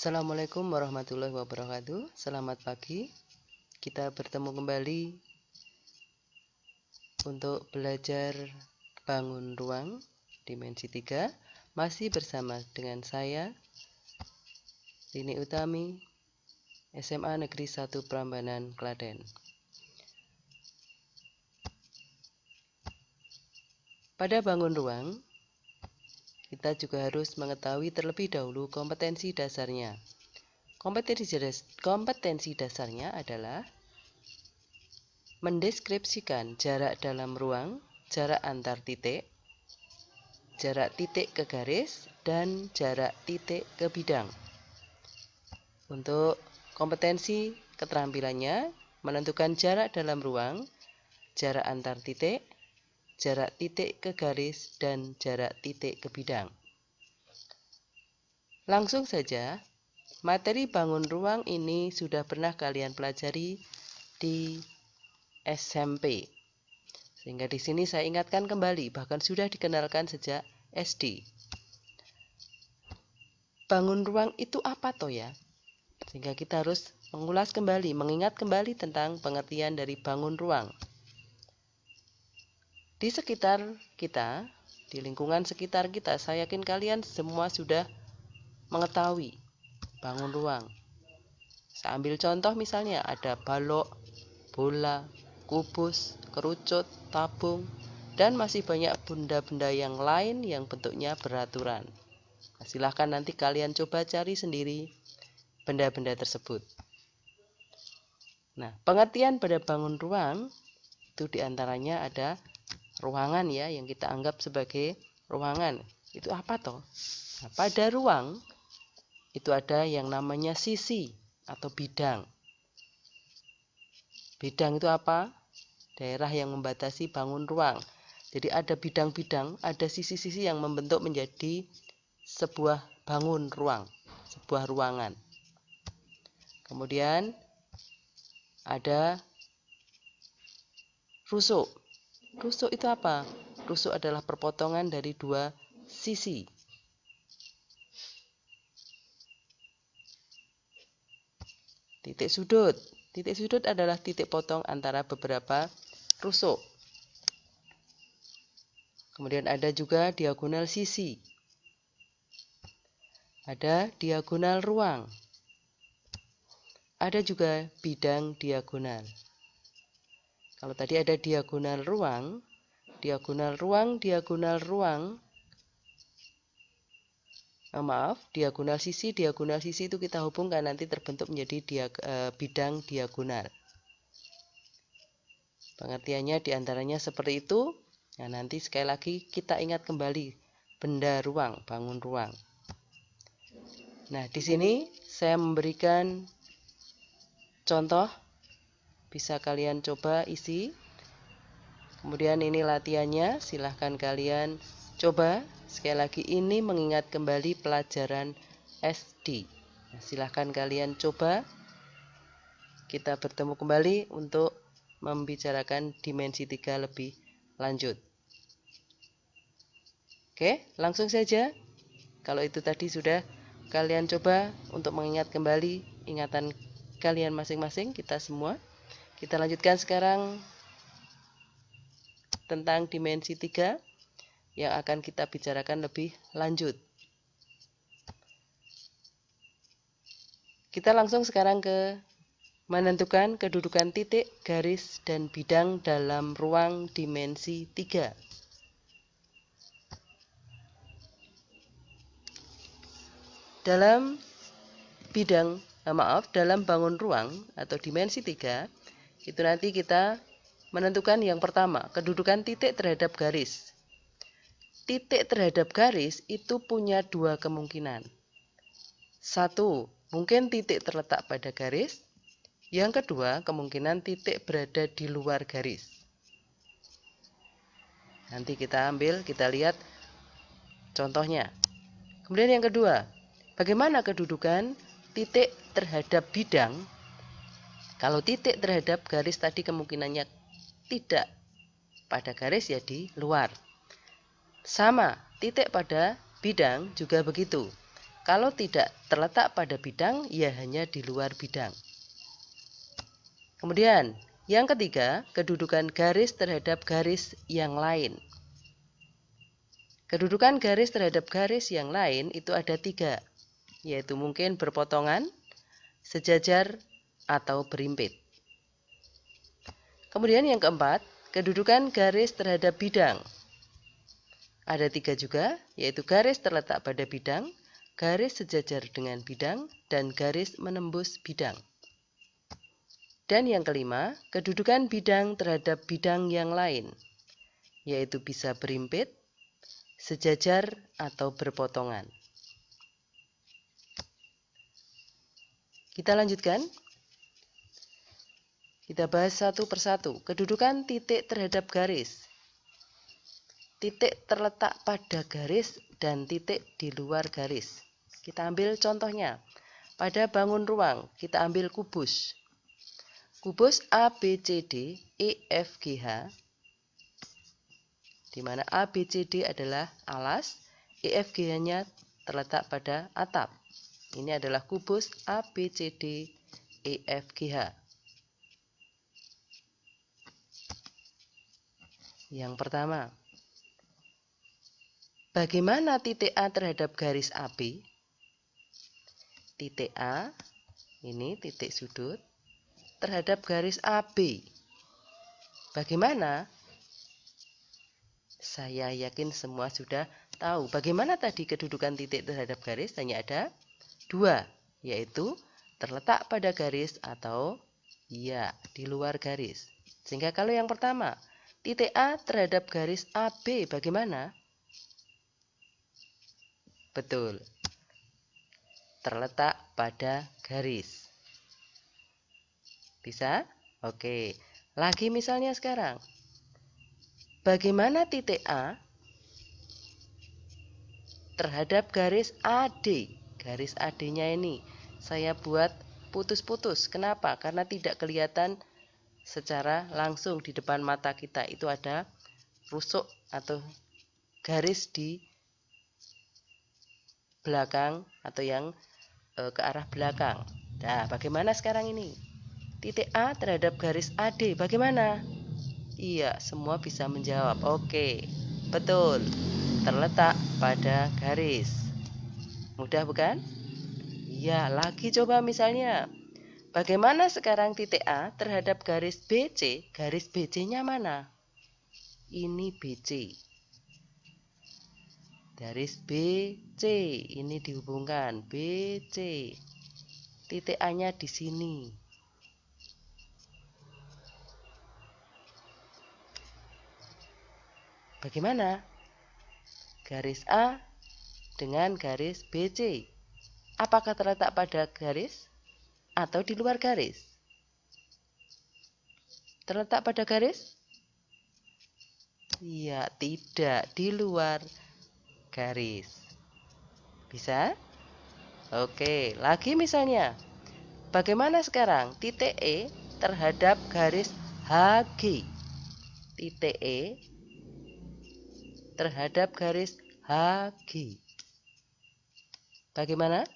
Assalamualaikum warahmatullahi wabarakatuh. Selamat pagi. Kita bertemu kembali untuk belajar bangun ruang dimensi 3. Masih bersama dengan saya, Rini Utami, SMA Negeri 1 Prambanan, Klaten. Pada bangun ruang, kita juga harus mengetahui terlebih dahulu kompetensi dasarnya. Kompetensi dasarnya adalah mendeskripsikan jarak dalam ruang, jarak antar titik, jarak titik ke garis, dan jarak titik ke bidang. Untuk kompetensi keterampilannya, menentukan jarak dalam ruang, jarak antar titik, jarak titik ke garis, dan jarak titik ke bidang. Langsung saja, materi bangun ruang ini sudah pernah kalian pelajari di SMP. Sehingga di sini saya ingatkan kembali, bahkan sudah dikenalkan sejak SD. Bangun ruang itu apa toh ya? Sehingga kita harus mengulas kembali, mengingat kembali tentang pengertian dari bangun ruang. Di sekitar kita, di lingkungan sekitar kita, saya yakin kalian semua sudah mengetahui bangun ruang. Saya ambil contoh misalnya ada balok, bola, kubus, kerucut, tabung, dan masih banyak benda-benda yang lain yang bentuknya beraturan. Nah, silahkan nanti kalian coba cari sendiri benda-benda tersebut. Nah, pengertian pada bangun ruang itu diantaranya ada ruangan ya, yang kita anggap sebagai ruangan. Itu apa toh? Nah, pada ruang itu ada yang namanya sisi atau bidang. Bidang itu apa? Daerah yang membatasi bangun ruang. Jadi ada bidang-bidang, ada sisi-sisi yang membentuk menjadi sebuah bangun ruang, sebuah ruangan. Kemudian ada rusuk. Rusuk itu apa? Rusuk adalah perpotongan dari dua sisi. Titik sudut. Titik sudut adalah titik potong antara beberapa rusuk. Kemudian ada juga diagonal sisi. Ada diagonal ruang. Ada juga bidang diagonal. Kalau tadi ada diagonal ruang, diagonal ruang, diagonal sisi itu kita hubungkan nanti terbentuk menjadi bidang diagonal. Pengertiannya diantaranya seperti itu. Nah, nanti sekali lagi kita ingat kembali benda ruang, bangun ruang. Nah, di sini saya memberikan contoh, bisa kalian coba isi. Kemudian ini latihannya, silahkan kalian coba. Sekali lagi ini mengingat kembali pelajaran SD. Nah, silahkan kalian coba. Kita bertemu kembali untuk membicarakan dimensi 3 lebih lanjut. Oke, langsung saja. Kalau itu tadi sudah kalian coba untuk mengingat kembali ingatan kalian masing-masing, kita semua. Kita lanjutkan sekarang tentang dimensi 3 yang akan kita bicarakan lebih lanjut. Kita langsung sekarang ke menentukan kedudukan titik, garis, dan bidang dalam ruang dimensi 3. Dalam bangun ruang atau dimensi 3, itu nanti kita menentukan yang pertama, kedudukan titik terhadap garis. Titik terhadap garis itu punya dua kemungkinan. Satu, mungkin titik terletak pada garis. Yang kedua, kemungkinan titik berada di luar garis. Nanti kita lihat contohnya. Kemudian yang kedua, bagaimana kedudukan titik terhadap bidang? Kalau titik terhadap garis tadi kemungkinannya tidak pada garis, ya di luar. Sama, titik pada bidang juga begitu. Kalau tidak terletak pada bidang, ya hanya di luar bidang. Kemudian, yang ketiga, kedudukan garis terhadap garis yang lain. Kedudukan garis terhadap garis yang lain itu ada 3, yaitu mungkin berpotongan, sejajar, atau berimpit. Kemudian yang keempat, kedudukan garis terhadap bidang. Ada 3 juga, yaitu garis terletak pada bidang, garis sejajar dengan bidang, dan garis menembus bidang. Dan yang kelima, kedudukan bidang terhadap bidang yang lain, yaitu bisa berimpit, sejajar, atau berpotongan. Kita lanjutkan. Kita bahas satu persatu. Kedudukan titik terhadap garis. Titik terletak pada garis dan titik di luar garis. Kita ambil contohnya. Pada bangun ruang, kita ambil kubus. Kubus ABCD, EFGH, di mana ABCD adalah alas, EFGH-nya terletak pada atap. Ini adalah kubus ABCD, EFGH. Yang pertama, bagaimana titik A terhadap garis AB? Titik A, ini titik sudut, terhadap garis AB. Bagaimana? Saya yakin semua sudah tahu. Bagaimana tadi kedudukan titik terhadap garis? Hanya ada 2, yaitu terletak pada garis atau ya di luar garis. Sehingga kalau yang pertama, titik A terhadap garis AB bagaimana? Betul. Terletak pada garis. Bisa? Oke. Lagi misalnya sekarang. Bagaimana titik A terhadap garis AD? Garis AD-nya ini saya buat putus-putus. Kenapa? Karena tidak kelihatan secara langsung di depan mata kita. Itu ada rusuk atau garis di belakang atau yang ke arah belakang. Nah, bagaimana sekarang ini? Titik A terhadap garis AD bagaimana? Iya, semua bisa menjawab. Oke, betul. Terletak pada garis. Mudah bukan? Iya, lagi coba misalnya. Bagaimana sekarang titik A terhadap garis BC? Garis BC-nya mana? Ini BC. Garis BC ini dihubungkan BC. Titik A-nya di sini. Bagaimana? Garis A dengan garis BC. Apakah terletak pada garis atau di luar garis? Terletak pada garis? Iya, tidak, di luar garis. Bisa? Oke, lagi misalnya. Bagaimana sekarang titik E terhadap garis HG? Titik E terhadap garis HG. Bagaimana?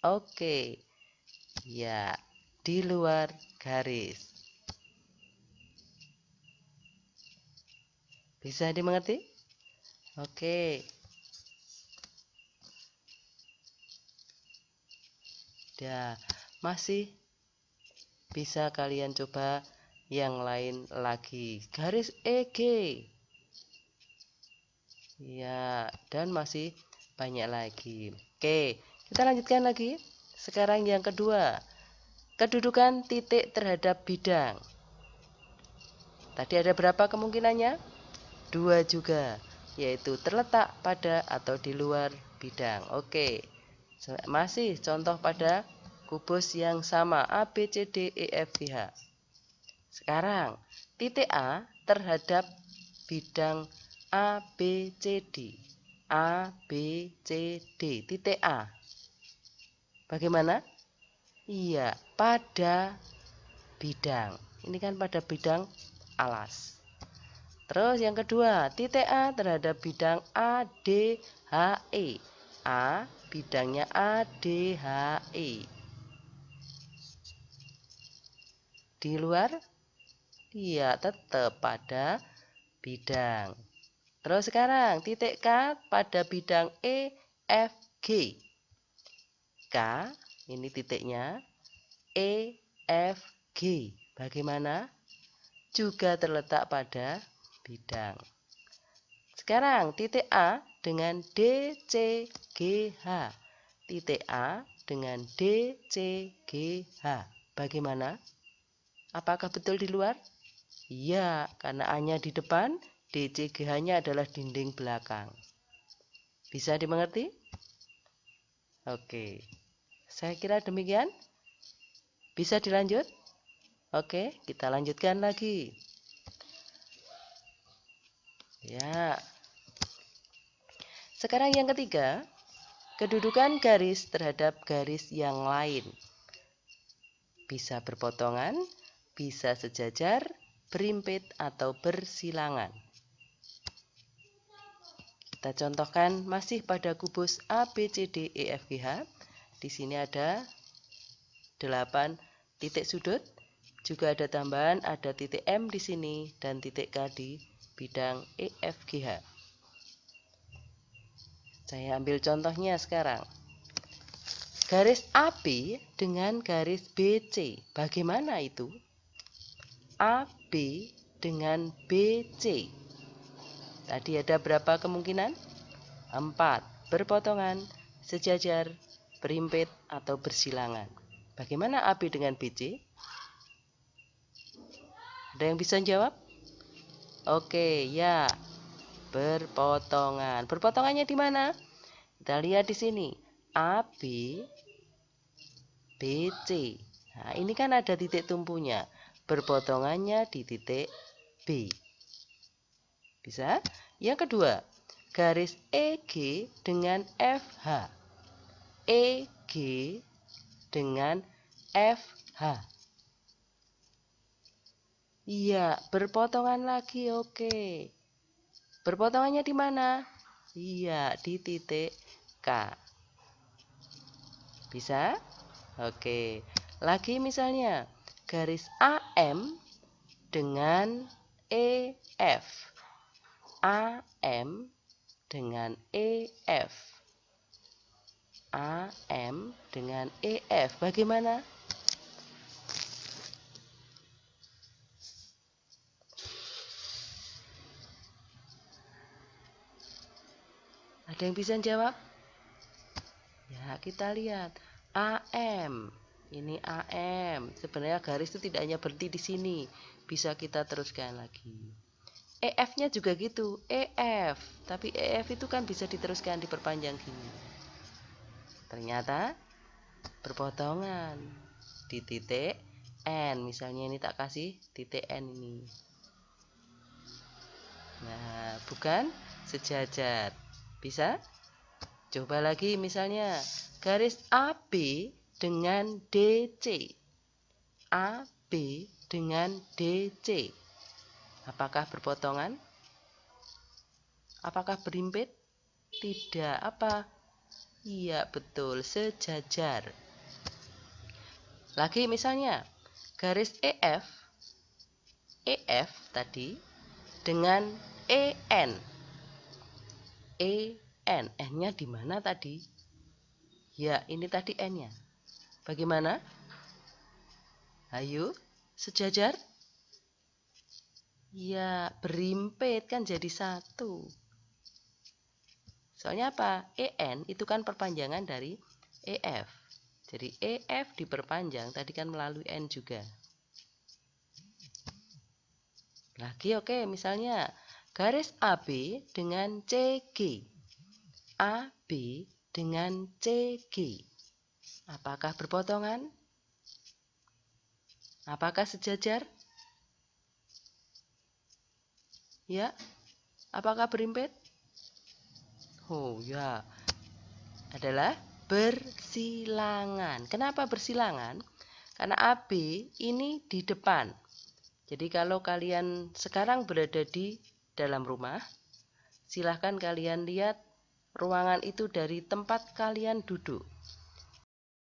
Oke. Ya, di luar garis. Bisa dimengerti? Oke. Ya, masih bisa kalian coba yang lain lagi. Garis EG. Ya, dan masih banyak lagi. Oke, kita lanjutkan lagi. Sekarang yang kedua, kedudukan titik terhadap bidang. Tadi ada berapa kemungkinannya? 2 juga, yaitu terletak pada atau di luar bidang. Oke, masih contoh pada kubus yang sama A, B, C, D, E, F, G, H. Sekarang, titik A terhadap bidang A, B, C, D. A, B, C, D. Titik A. Bagaimana? Iya, pada bidang. Ini kan pada bidang alas. Terus yang kedua, titik A terhadap bidang A, D, H, E. A, bidangnya A, D, H, E. Di luar? Iya, tetap pada bidang. Terus sekarang titik K pada bidang E, F, G. K, ini titiknya. E, F, G. Bagaimana? Juga terletak pada bidang. Sekarang titik A dengan D, C, G, H. Titik A dengan D, C, G, H. Bagaimana? Apakah betul di luar? Iya, karena A-nya di depan, D, C, G, H-nya adalah dinding belakang. Bisa dimengerti? Oke, saya kira demikian. Bisa dilanjut? Oke, kita lanjutkan lagi. Ya. Sekarang yang ketiga, kedudukan garis terhadap garis yang lain. Bisa berpotongan, bisa sejajar, berimpit, atau bersilangan. Kita contohkan masih pada kubus A, B, C, D, E, F, G, H. Di sini ada 8 titik sudut. Juga ada tambahan, ada titik M di sini dan titik K di bidang E, F, G, H. Saya ambil contohnya sekarang. Garis AB dengan garis BC. Bagaimana itu? AB dengan BC. Tadi ada berapa kemungkinan? 4. Berpotongan, sejajar, berimpit, atau bersilangan. Bagaimana AB dengan BC? Ada yang bisa jawab? Oke, ya. Berpotongan. Berpotongannya di mana? Kita lihat di sini. AB, BC. Nah, ini kan ada titik tumpunya. Berpotongannya di titik B. Bisa? Yang kedua, garis EG dengan FH. EG dengan FH. Iya, berpotongan lagi, oke. Berpotongannya di mana? Iya, di titik K. Bisa? Oke. Lagi misalnya, garis AM dengan EF. AM dengan EF. AM dengan EF. Bagaimana? Ada yang bisa jawab? Ya, kita lihat. AM. Ini AM. Sebenarnya garis itu tidak hanya berhenti di sini. Bisa kita teruskan lagi. EF-nya juga gitu. EF. Tapi EF itu kan bisa diteruskan, diperpanjang gini. Ternyata berpotongan di titik N. Misalnya ini tak kasih titik N ini. Nah, bukan sejajar. Bisa? Coba lagi misalnya garis AB dengan DC. AB dengan DC. Apakah berpotongan? Apakah berimpit? Tidak. Apa? Iya, betul, sejajar. Lagi misalnya garis EF. EF tadi dengan EN. EN. N-nya di mana tadi? Ya, ini tadi N-nya. Bagaimana? Ayo, sejajar? Ya, berimpit kan jadi satu. Soalnya apa? EN itu kan perpanjangan dari EF. Jadi EF diperpanjang, tadi kan melalui N juga. Lagi oke, misalnya garis AB dengan CG. AB dengan CG. Apakah berpotongan? Apakah sejajar? Ya. Apakah berimpit? Oh ya. Adalah bersilangan. Kenapa bersilangan? Karena AB ini di depan. Jadi kalau kalian sekarang berada di dalam rumah, silahkan kalian lihat ruangan itu dari tempat kalian duduk.